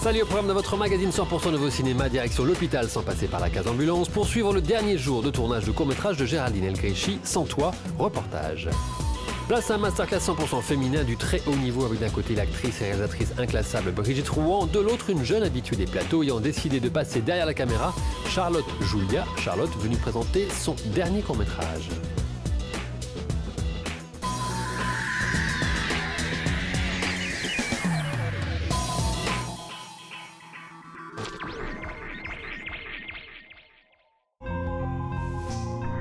Salut, au programme de votre magazine 100% Nouveau Cinéma, direction l'hôpital sans passer par la case ambulance pour suivre le dernier jour de tournage du court-métrage de Géraldine El-Gréchy, Sans toi, reportage. Place à un masterclass 100% féminin du très haut niveau avec d'un côté l'actrice et réalisatrice inclassable Brigitte Rouen, de l'autre une jeune habituée des plateaux ayant décidé de passer derrière la caméra, Charlotte Julia. Charlotte venue présenter son dernier court-métrage.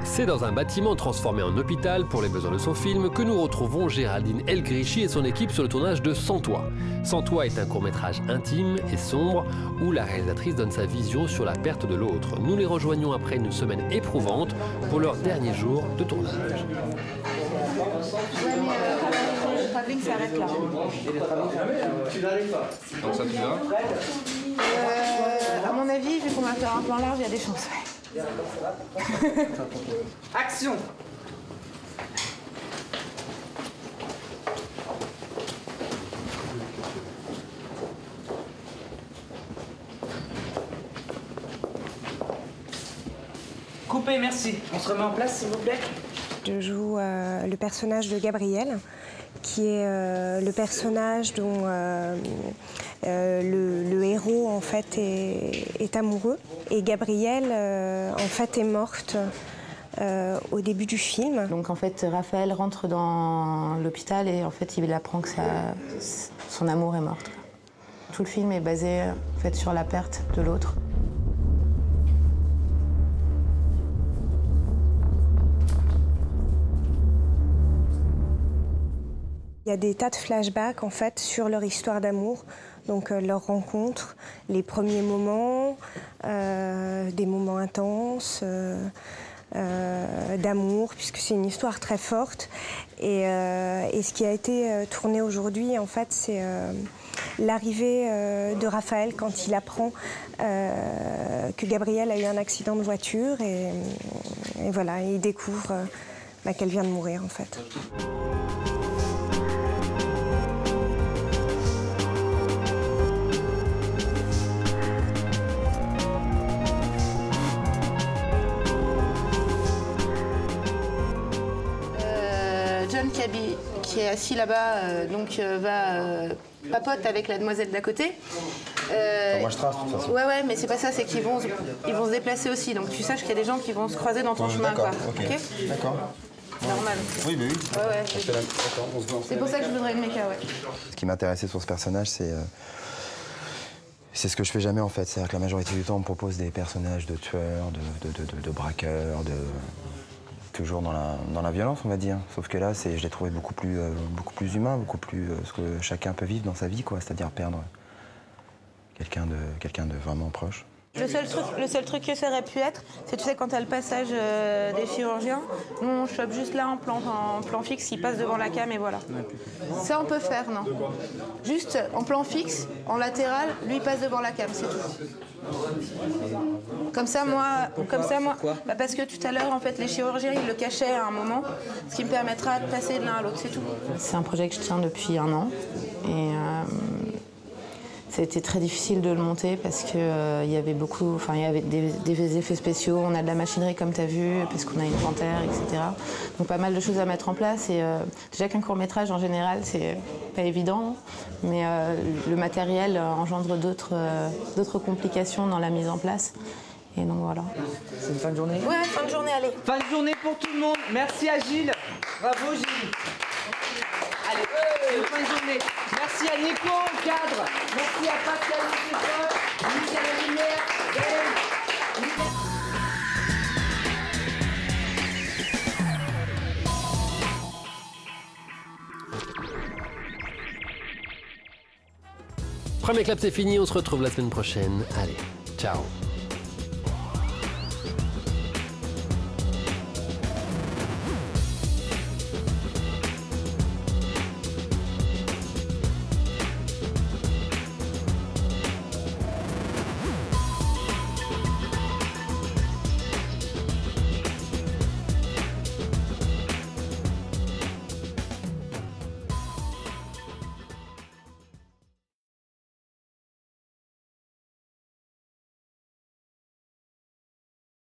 C'est dans un bâtiment transformé en hôpital pour les besoins de son film que nous retrouvons Géraldine El-Gréchy et son équipe sur le tournage de Sans toi. Sans toi est un court-métrage intime et sombre où la réalisatrice donne sa vision sur la perte de l'autre. Nous les rejoignons après une semaine éprouvante pour leur dernier jour de tournage. Le travelling s'arrête là. Donc ça tu vas À mon avis, vu qu'on va faire un plan large, il y a des chances. Action! Coupez, merci. On se remet en place, s'il vous plaît. Je joue le personnage de Gabriel, qui est le personnage dont le héros en fait est amoureux. Et Gabrielle en fait est morte au début du film. Donc en fait Raphaël rentre dans l'hôpital et en fait il apprend que son amour est morte. Tout le film est basé en fait sur la perte de l'autre. Il y a des tas de flashbacks en fait sur leur histoire d'amour, donc leur rencontre, les premiers moments, des moments intenses d'amour, puisque c'est une histoire très forte. Et ce qui a été tourné aujourd'hui, en fait, c'est l'arrivée de Raphaël quand il apprend que Gabrielle a eu un accident de voiture et voilà, il découvre qu'elle vient de mourir en fait. John qui est assis là-bas, papote avec la demoiselle d'à côté. Moi je trace de toute façon. Ouais, mais c'est pas ça, c'est qu'ils vont se déplacer aussi. Donc tu saches qu'il y a des gens qui vont se croiser dans ton chemin, quoi. Okay. D'accord. Normal. Oui, mais oui. Ouais. C'est pour ça que je voudrais le méca, ouais. Ce qui m'intéressait sur ce personnage, c'est ce que je fais jamais en fait. C'est-à-dire que la majorité du temps, on me propose des personnages de tueurs, de braqueurs, toujours dans la violence, on va dire. Sauf que là, je l'ai trouvé beaucoup plus humain, beaucoup plus ce que chacun peut vivre dans sa vie, quoi. C'est-à-dire perdre quelqu'un de vraiment proche. Le seul truc que ça aurait pu être, c'est, tu sais, quand t'as le passage des chirurgiens, nous on chope juste là en plan fixe, il passe devant la cam et voilà. Ça on peut faire, non? Juste en plan fixe, en latéral, lui il passe devant la cam, c'est tout. Comme ça moi, parce que tout à l'heure en fait les chirurgiens ils le cachaient à un moment, ce qui me permettra de passer de l'un à l'autre, c'est tout. C'est un projet que je tiens depuis 1 an et c'était très difficile de le monter parce qu'il y avait des effets spéciaux, on a de la machinerie comme tu as vu, parce qu'on a une panthère, etc. Donc pas mal de choses à mettre en place. Et déjà qu'un court-métrage en général, c'est pas évident, mais le matériel engendre d'autres complications dans la mise en place. Et donc voilà. C'est une fin de journée? Ouais, fin de journée, allez. Fin de journée pour tout le monde. Merci à Gilles. Bravo Gilles. Allez, fin de journée. Merci à Nico au cadre. Merci à Pascal au Michel à la lumière. Premier clap, c'est fini, on se retrouve la semaine prochaine. Allez, ciao.